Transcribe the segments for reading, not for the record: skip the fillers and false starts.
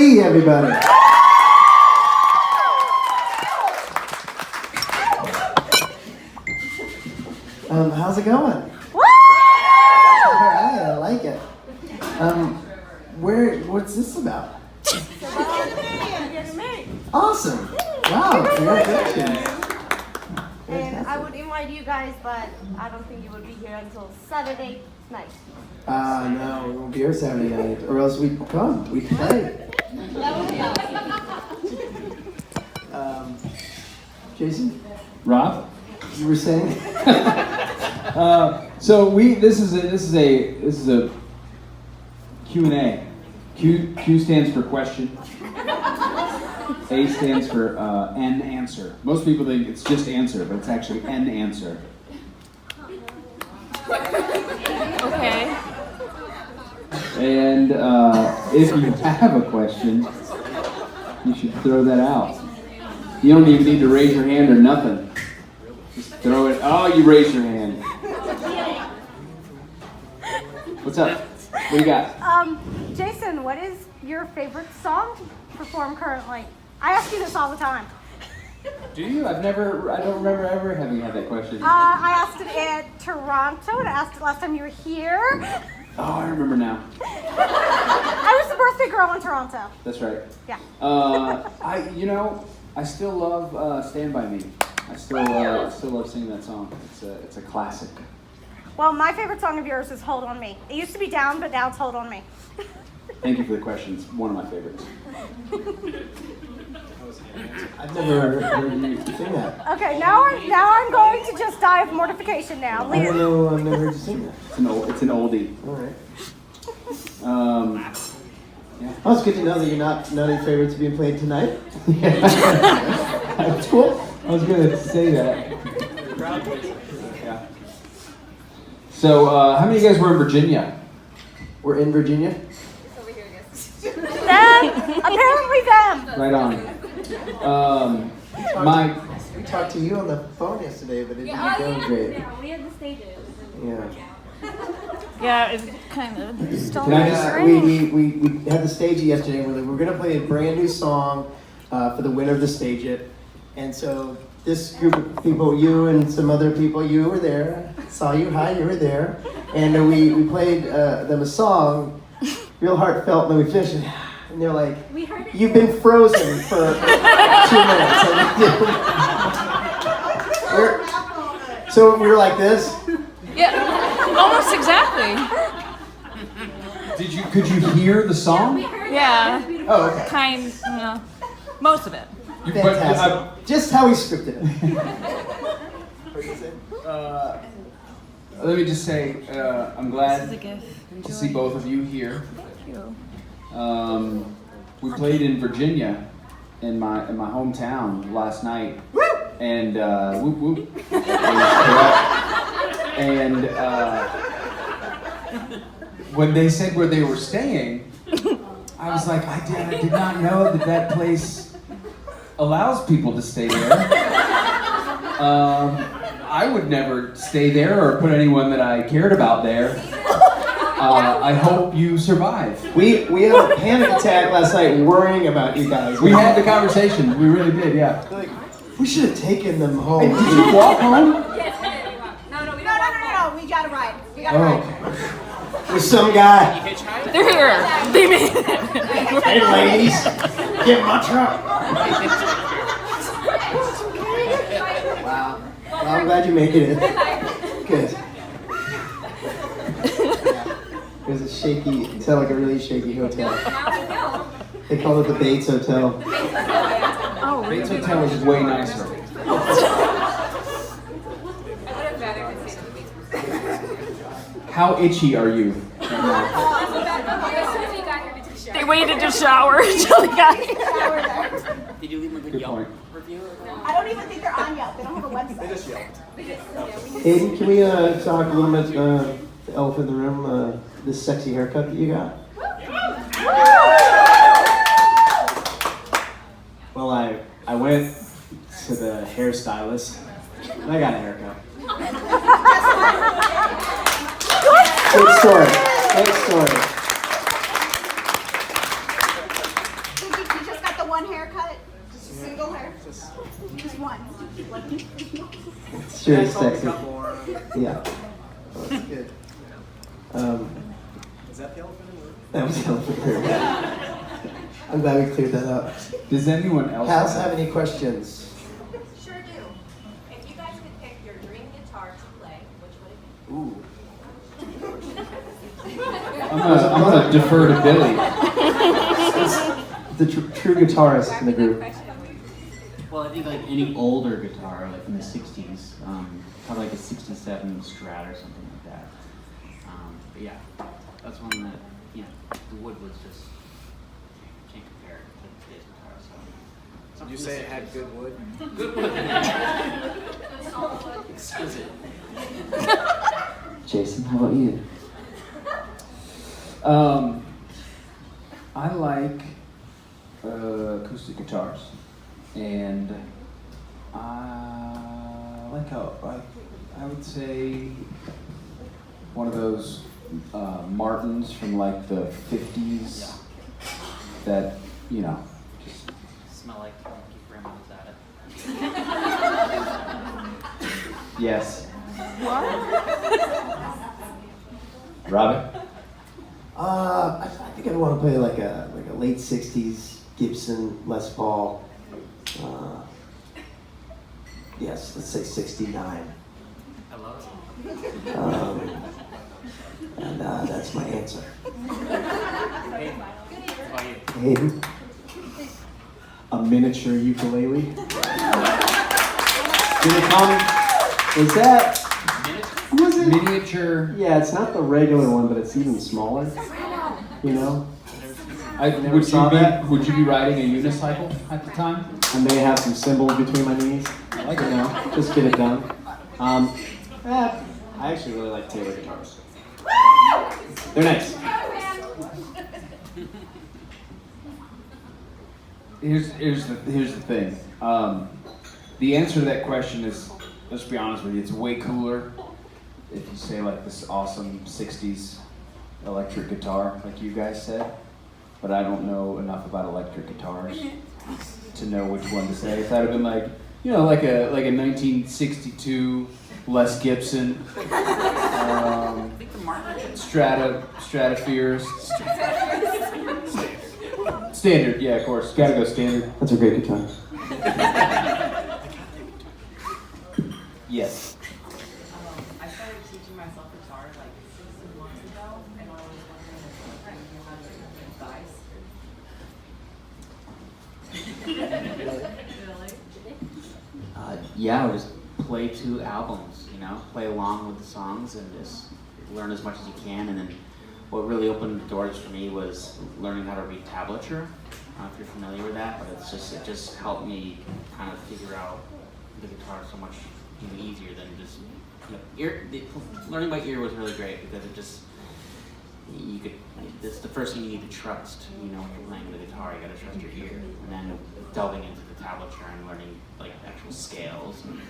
Lee, everybody. How's it going? Woo! All right, I like it. What's this about? Awesome. Wow, congratulations. And I would invite you guys, but I don't think you will be here until Saturday night. No, we won't be here Saturday night, or else we'd come. We'd play. Jason? Rob? You were saying? So this is a Q&A. Q stands for question. A stands for an answer. Most people think it's just answer, but it's actually an answer. Okay. And if you have a question, you should throw that out. You don't even need to raise your hand or nothing. Just throw it. Oh, you raised your hand. What's up? What do you got? Jason, what is your favorite song to perform currently? I ask you this all the time. Do you? I don't remember ever having had that question. I asked it at Toronto, and I asked it last time you were here. Oh, I remember now. I was the birthday girl in Toronto. That's right. Yeah. I still love Stand By Me. I still love singing that song. It's a classic. Well, my favorite song of yours is Hold On Me. It used to be Down, but now it's Hold On Me. Thank you for the question. It's one of my favorites. I've never heard you sing that. Okay, now I'm going to just die of mortification now. I don't know, I've never heard you sing that. It's an oldie. All right. Yeah. Oh, it's good to know that none of your favorites are being played tonight. That's cool. I was going to say that. Yeah. So, how many of you guys were in Virginia? We're in Virginia. Apparently them. Right on. We talked to you on the phone yesterday, but it didn't go great. Yeah, we had the stages. Yeah. Yeah, it's kind of Can I just We had the stage yesterday. We're going to play a brand new song for the winner of the stage it. And so this group of people, you and some other people, you were there. Saw you. Hi, you were there. And we played them a song, real heartfelt, and then we finished it. And they're like, you've been frozen for 2 minutes. So we were like this. Yeah, almost exactly. Could you hear the song? Yeah. Oh, okay. Most of it. Fantastic. Just how we scripted it. Let me just say, I'm glad This is a gift. to see both of you here. Thank you. We played in Virginia, in my hometown last night, and whoop whoop. And when they said where they were staying, I was like, I did not know that place allows people to stay there. I would never stay there or put anyone that I cared about there. I hope you survive. We had a panic attack last night worrying about you guys. We had the conversation. We really did, yeah. Like, we should have taken them home. Hey, did you walk home? Yes, we did. No, we don't walk home. We got a ride. Oh. There's some guy. They're here. They made it. Hey, ladies, get in my truck. Wow. Well, I'm glad you made it. Good. It was a shaky, it sounded like a really shaky hotel. They call it the Bates Hotel. Oh, Bates Hotel is way nicer. How itchy are you? they waited to shower until they got here. Did you leave them a good Yelp review? I don't even think they're on Yelp. They don't have a website. They just yelled. Hayden, can we talk a little bit, the elephant in the room, this sexy haircut that you got? Well, I went to the hairstylist and I got a haircut. Great story. Great story. Single hair. Just Just one. It's sure I told a sexy. couple. Yeah. Oh, that's good. Is that the elephant in the room? That was the elephant in the room. I'm glad we cleared that up. Does anyone else House have any questions? Sure do. If you guys could pick your dream guitar to play, which would it Ooh. I'm gonna defer to Billy. The true guitarist in the group. Well, I think like any older guitar, like from the 60s, probably like a 67 Strat or something like that. But yeah, that's one that, you know, the wood was just, can't compare it to today's guitar, so. Did you say it had good wood? Good wood. Exquisite. Jason, how about you? I like acoustic guitars, and I like how I would say one of those Martins from like the 50s that, you know, just Smell like your grandma's at it. yes. Robin? I think I'd want to play like a late '60s Gibson Les Paul. Yes, let's say '69. I love it. And that's my answer. Hey, how about you? Hayden? A miniature ukulele. Did it come? Is that? Was it? Miniature. Yeah, it's not the regular one, but it's even smaller. You know? Never saw that. Would you be riding a unicycle at the time? I may have some cymbals between my knees. I like You it. know, just get it done. I actually really like Taylor guitars. They're nice. Here's the thing. The answer to that question is, let's be honest with you, it's way cooler if you say like this awesome 60s electric guitar, like you guys said. But I don't know enough about electric guitars to know which one to say. If that had been like, you know, like a 1962 Les Gibson, Stratospheres. Standard, yeah, of course. Gotta go standard. That's a great guitar. Yes. I started teaching myself guitar like 6 months ago, and I was wondering if I knew how to give advice. Really? Yeah, I would just play 2 albums, you know, play along with the songs and just learn as much as you can. And then what really opened the doors for me was learning how to read tablature. I don't know if you're familiar with that, but it just helped me kind of figure out the guitar so much easier than just, you know, learning by ear was really great because it just, it's the first thing you need to trust, you know, when you're playing the guitar, you gotta trust your ear. And then delving into the tablature and learning like actual scales and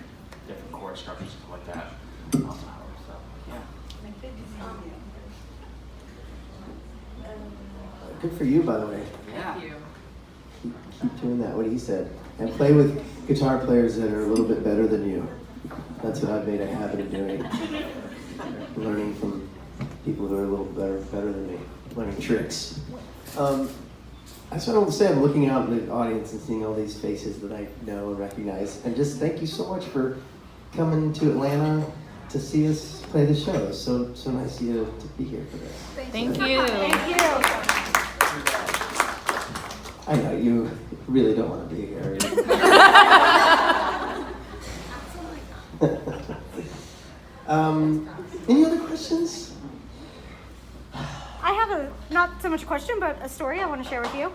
different chord structures and stuff like that also helps, so, yeah. Good for you, by the way. Yeah. Thank you. Keep doing that, what he said. And play with guitar players that are a little bit better than you. That's what I've made a habit of doing. Learning from people who are a little better than me. Learning tricks. That's what I want to say. I'm looking out in the audience and seeing all these faces that I know and recognize. And just thank you so much for coming to Atlanta to see us play the show. It's so nice of you to be here for this. Thank you. Thank you. I know you really don't want to be here. Any other questions? I have a, not so much a question, but a story I want to share with you.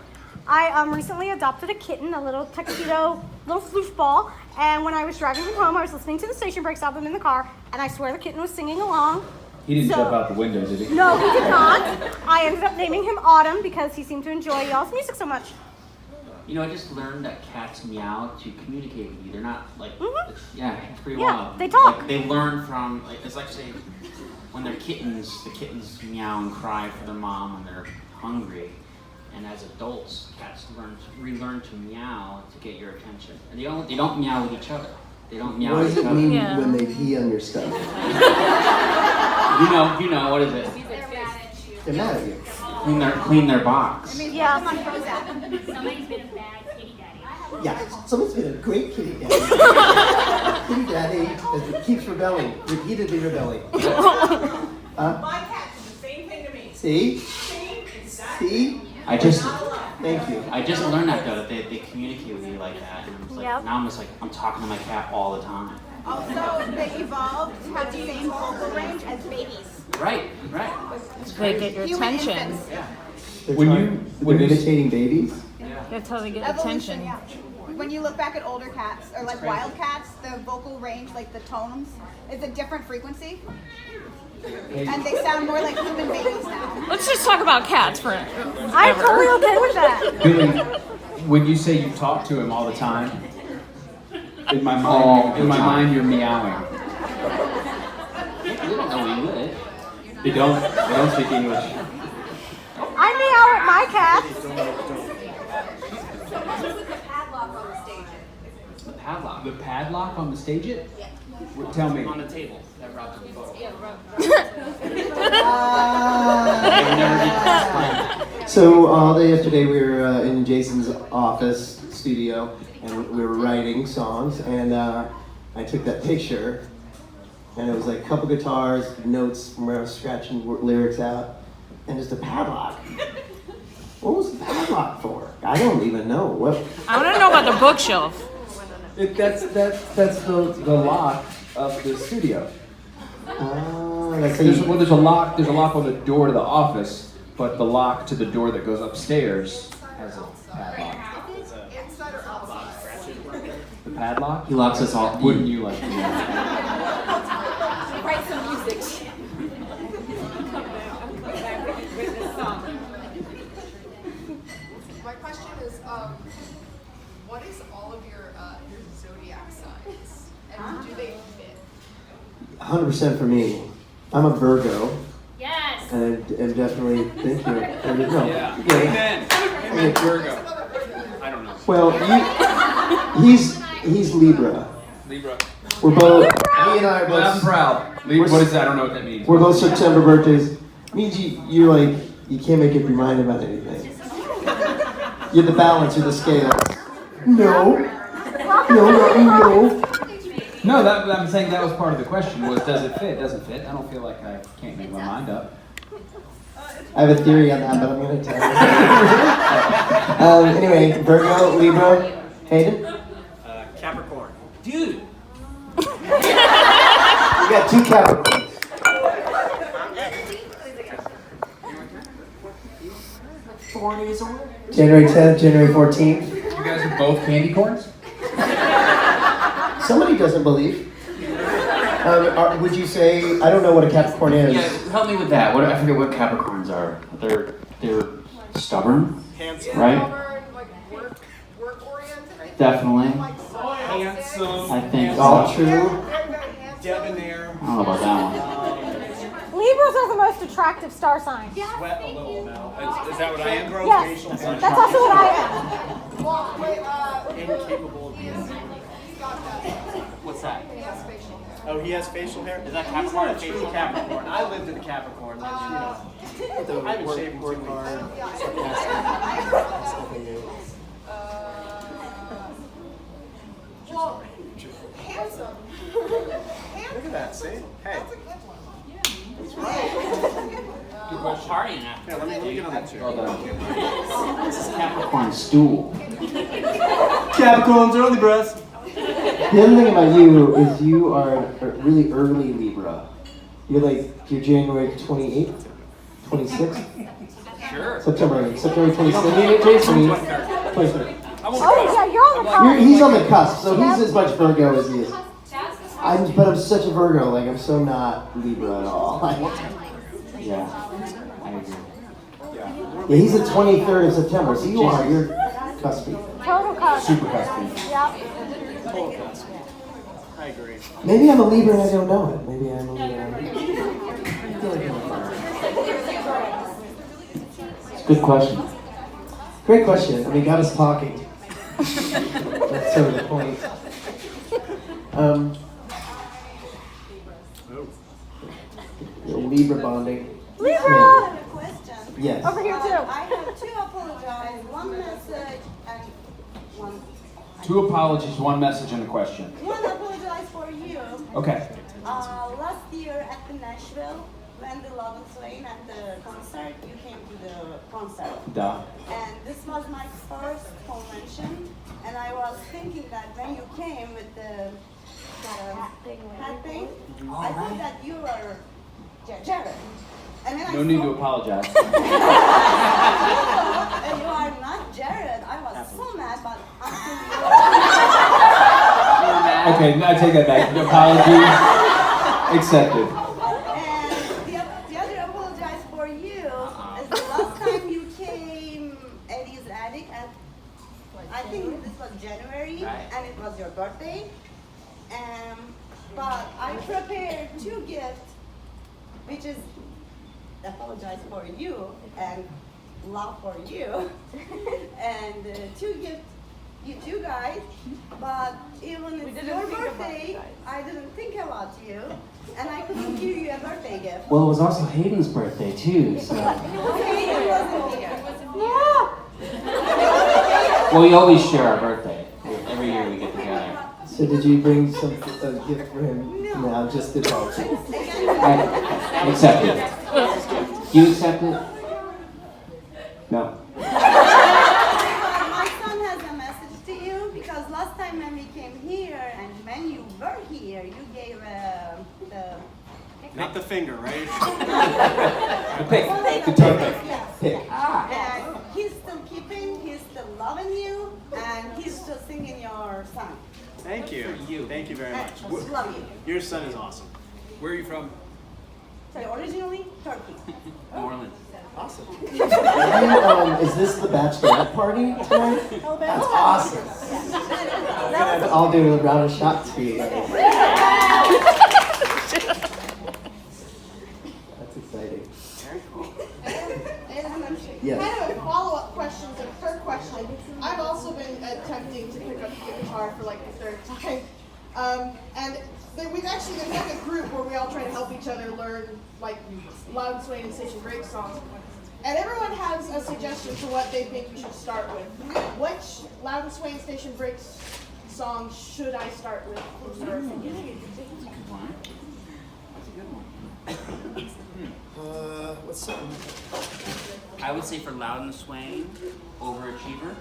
I recently adopted a kitten, a little tuxedo, little floofball, and when I was driving from home, I was listening to the Station Breaks album in the car, and I swear the kitten was singing along. He didn't So- jump out the window, did he? No, he did not. I ended up naming him Autumn because he seemed to enjoy y'all's music so much. You know, I just learned that cats meow to communicate with you. They're not like, Mhm. it's pretty Yeah, wild. they talk. Like, they learn from, like, it's like say, when they're kittens, the kittens meow and cry for their mom when they're hungry. And as adults, cats relearn to meow to get your attention. And they don't meow with each other. They don't meow What with does each it other. mean Yeah. when they pee on your stuff? You know, what is it? They're mad at you. Clean their box. Yeah. Somebody's been a bad kitty daddy. Yeah, someone's been a great kitty daddy. Kitty daddy keeps rebelling, repeatedly rebelling. My cat did the same thing to me. See? Same exact. See? Thank you. I just learned that though, that they communicate with you like that. And I'm just like, Yep. now I'm just like, I'm talking to my cat all the time. Also, they evolved to have the same vocal range as babies. Right. It's They great. get your Human attention. infants. They're When they're imitating babies? That's how they get Evolution, attention. yeah. When you look back at older cats, or like wild cats, the vocal range, like the tones, is a different frequency. And they sound more like human babies now. Let's just talk about cats for I'm totally okay with that. Billy, when you say you talk to him all the time, in my mind, you're meowing. You don't know English. They don't speak English. I meow at my cats. With the padlock on the stage. The padlock. The padlock on the stage it? Well, tell me. On the table that Rob took the photo. So all day yesterday we were in Jason's office studio and we were writing songs and I took that picture and it was like a couple guitars, notes from where I was scratching lyrics out, and just a padlock. What was the padlock for? I don't even know. What? I want to know about the bookshelf. That's the lock of the studio. That's There's a lock on the door to the office, but the lock to the door that goes upstairs has a padlock. The padlock? He locks us all. Wouldn't you like to know? Write some music. With this song. My question is, what is all of your zodiac signs, and do they fit? 100% for me. I'm a Virgo. Yes. And I'm definitely, thank you. No. Yeah. Yeah. Amen. Amen, Virgo. I don't know. Well, he's Libra. Libra. We're both, he and I are Well, I'm both, proud. Libra, what is that? I don't know what that means. we're both September birthdays. Means you're like, you can't make up your mind about anything. You're the balance, you're the scale. No. No. No, I'm saying that was part of the question. Was does it fit? Doesn't fit. I don't feel like I can't make my mind up. I have a theory on that, but I'm going to tell you. Anyway, Virgo, Libra, Hayden? Capricorn. Dude. You got two Capricorns. January 10th, January 14th. You guys are both candy corns? Somebody doesn't believe. Would you say, I don't know what a Capricorn is. Yeah, help me with that. I forget what Capricorns are. They're stubborn, Handsome. right? Like work oriented. Definitely. Handsome. I think All so. true. Debonair. I don't know about that one. Libras are the most attractive star sign. Sweat a little now. Is that what I am? Yes, that's also what I am. Well, wait, Incapable of being. What's that? he has facial hair. Oh, he has facial hair? Is that He's Capricorn? not a true Capricorn. I lived in Capricorn. Like, you know. I haven't shaved in 2 weeks. Well, handsome. Look at that, see? Hey. That's a good one. You're both partying after. Yeah, let me get on that chair. This is Capricorn stool. Capricorns, early breasts. The other thing about you is you are a really early Libra. You're January 28th, 26th? Sure. September 26th, 23rd. Oh yeah, you're on the cusp. He's on the cusp, so he's as much Virgo as he is. But I'm such a Virgo, like I'm so not Libra at all. Yeah, I agree. Yeah, he's the 23rd of September, so you're cuspy. Total cusp. Super cuspy. Yep. I agree. Maybe I'm a Libra and I don't know it. Maybe I'm a Libra. It's a good question. Great question. I mean, got us talking. That's sort of the point. Libra bonding. Libra! Yes. Over here too. I have two apologies, one message and one. 2 apologies, 1 message, and a question. One apologize for you. Okay. Last year at the Nashville, when the Love and Swain at the concert, you came to the concert. Duh. And this was my first convention, and I was thinking that when you came with the hat thing, I thought that you were Jared. And then No need to apologize. you are not Jared. I was so mad, but until Okay, I take that back. Apology accepted. And the other apologize for you is the last time you came Eddie's attic, and I think this was January, and it was your birthday. But I prepared 2 gifts, which is apologize for you and love for you, and 2 gifts you guys. But even it's your birthday, I didn't think about you, and I couldn't give you a birthday gift. Well, it was also Hayden's birthday too, so. Hayden wasn't here. Well, we always share our birthday. Every year we get together. So did you bring some gift for him? No, just the apology. Accepted. You accept it? No. My son has a message to you, because last time when we came here and when you were here, you gave the Not the finger, right? The pick. Guitar pick. Yes. Pick. And he's still keeping, he's still loving you, and he's still singing your song. Thank you. Thank you very much. And love you. Your son is awesome. Where are you from? So originally Turkey. New Orleans. Awesome. Is this the bachelorette party tonight? That's awesome. We're gonna have to all do a round of shots for you. That's exciting. Very cool. Yes. Kind of a follow-up question to her question. I've also been attempting to pick up the guitar for like the 3rd time. And there's like a group where we all try to help each other learn like Loud and Swain and Station Break songs. And everyone has a suggestion for what they think you should start with. Which Loud and Swain Station Break song should I start with? That's a good one. That's a good one. What's something? I would say for Loud and Swain, Overachiever.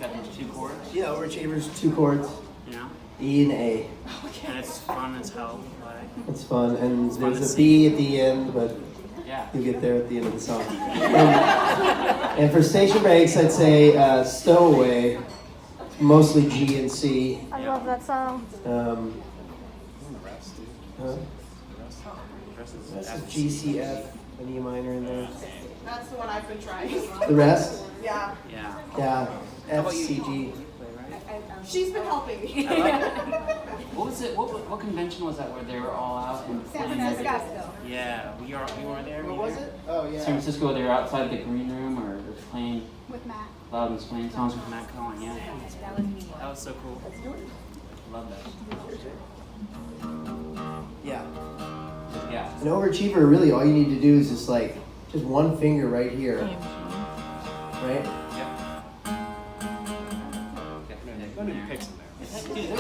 Got those 2 chords, Yeah, Overachievers, 2 chords, you know? E and A. And it's fun as hell. Like, It's fun, and fun there's to a B at the end, but yeah. you'll get there at the end of the song. And for Station Breaks, I'd say Stowaway, mostly G and C. I love that song. Huh? That's a G, C, F, an E minor in there. That's the one I've been trying. The rest? Yeah. Yeah. Yeah, How F, about you? C, G. She's been helping me. What was it? What convention was that where they were all out in San Francisco. Yeah, we were there. What was it? Oh, yeah. San Francisco. They were outside the green room or playing With Matt. Loud and Swain songs with Matt Cohen. Yeah, that was so cool. Love that. Yeah. Yeah. An overachiever, really, all you need to do is just one finger right here. Right? Yep. Let me pick some there.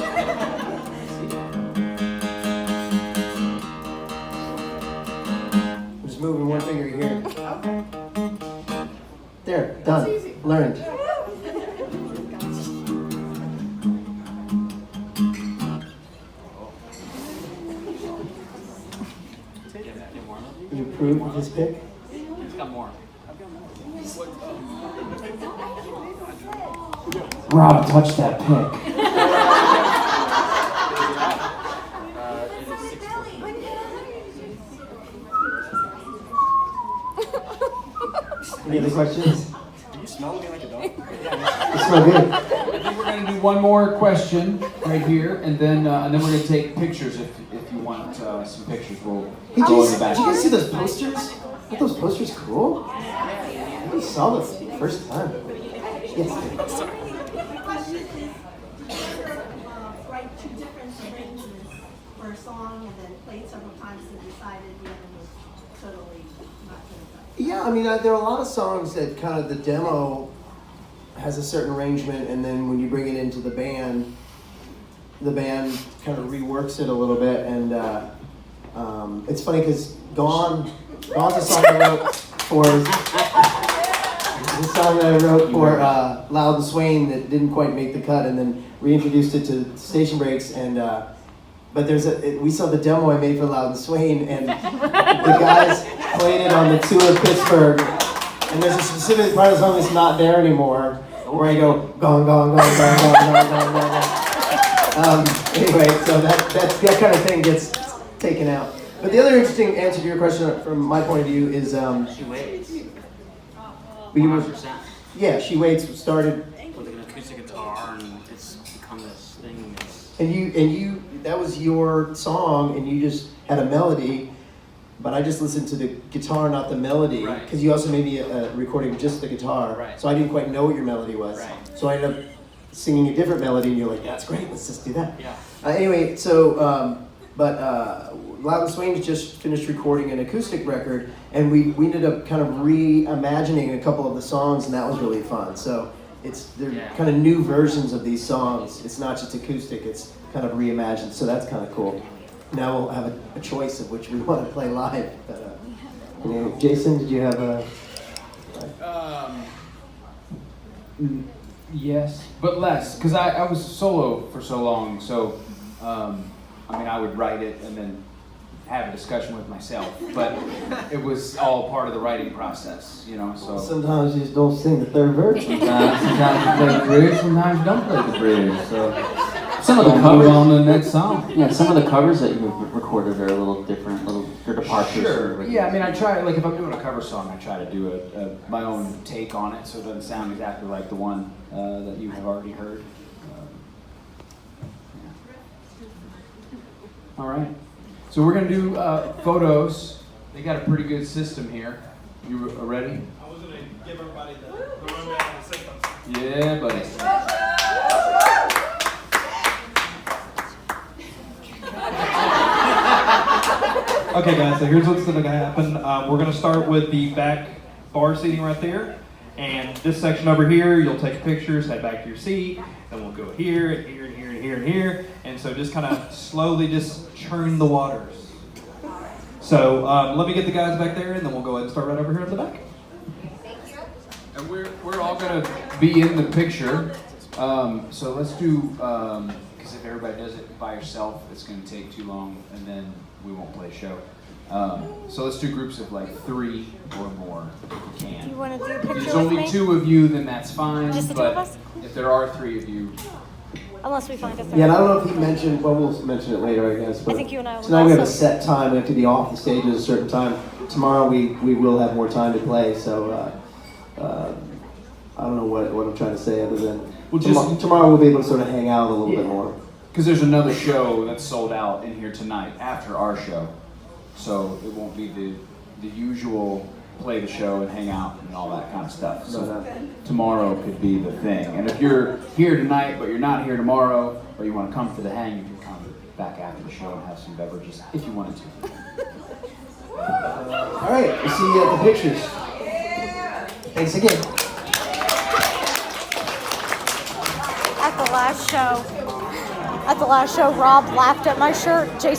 Just moving one finger here. There, done. Learned. You approve of his pick? It's got more. Rob, touch that pick. Any other questions? Do you smell me like a dog? You smell good. I think we're going to do one more question right here, and then we're going to take pictures if you want some pictures. We'll Hey, go in the did you guys back. see those posters? Aren't those posters cool? I saw this the first time. Yes. My question is, did you ever write two different arrangements for a song and then played several times and decided the other was totally not good enough? Yeah, I mean, there are a lot of songs that kind of the demo has a certain arrangement, and then when you bring it into the band kind of reworks it a little bit. And it's funny because Gone's a song I wrote for. The song that I wrote for Loud and Swain that didn't quite make the cut, and then reintroduced it to Station Breaks. And but we saw the demo I made for Loud and Swain, and the guys played it on the tour of Pittsburgh. And there's a specific part of the song that's not there anymore, where I go gone, gone, gone, gone, gone, gone, gone, gone, gone. Anyway, so that kind of thing gets taken out. But the other interesting answer to your question, from my point of view, is She waits. we were, 100%. yeah, She Waits started. With an acoustic guitar, and it's become this thing. And you, that was your song, and you just had a melody, but I just listened to the guitar, not the melody, Right. because you also made me a recording of just the guitar, Right. so I didn't quite know what your melody was. Right. So I ended up singing a different melody, and you're like, that's great, let's just do that. Yeah. Anyway, so, Loud and Swain just finished recording an acoustic record, and we ended up kind of reimagining a couple of the songs, and that was really fun. So they're kind of new versions of these songs. It's not just acoustic, it's kind of reimagined, so that's kind of cool. Now we'll have a choice of which we want to play live. But, anyway, Jason, did you have a... Yes, but less, because I was solo for so long, so I would write it and then have a discussion with myself, but it was all part of the writing process, so. Sometimes you just don't sing the third verse. Sometimes you play the bridge, sometimes you don't play the bridge, so. Some of the Move covers on to the next song. Yeah, some of the covers that you've recorded are a little different, they're departures. Sure. Yeah, I try, if I'm doing a cover song, I try to do my own take on it, so it doesn't sound exactly like the one that you have already heard. All right. So we're gonna do photos. They got a pretty good system here. You ready? I was gonna give everybody the rundown on the system. Yeah, buddy. Okay, guys, so here's what's going to happen. We're going to start with the back bar seating right there. And this section over here, you'll take pictures, head back to your seat. Then we'll go here, and here, and here, and here, and here. And so just kind of slowly just churn the waters. So let me get the guys back there, and then we'll go ahead and start right over here at the back. And we're all gonna be in the picture. So let's do, because if everybody does it by yourself, it's gonna take too long, and then we won't play a show. So let's do groups of like 3 or more if you can. Do you want to do a If picture there's with only me? 2 of you, then that's fine. Just the 2 but of us? if there are 3 of you, Unless we find a third. Yeah, and I don't know if he mentioned, well, we'll mention it later, I guess. But think you and I will tonight we have a also. set time. We have to be off the stage at a certain time. Tomorrow we will have more time to play, so I don't know what I'm trying to say other than tomorrow we'll be able to sort of hang out a little bit more. because there's another show that's sold out in here tonight after our show, so it won't be the usual play the show and hang out and all that kind of stuff. So tomorrow could be the thing. And if you're here tonight but you're not here tomorrow, or you want to come for the hang, you can come back after the show and have some beverages if you wanted to. All right, we'll see you at the pictures. Thanks again. At the last show, Rob laughed at my shirt. Jason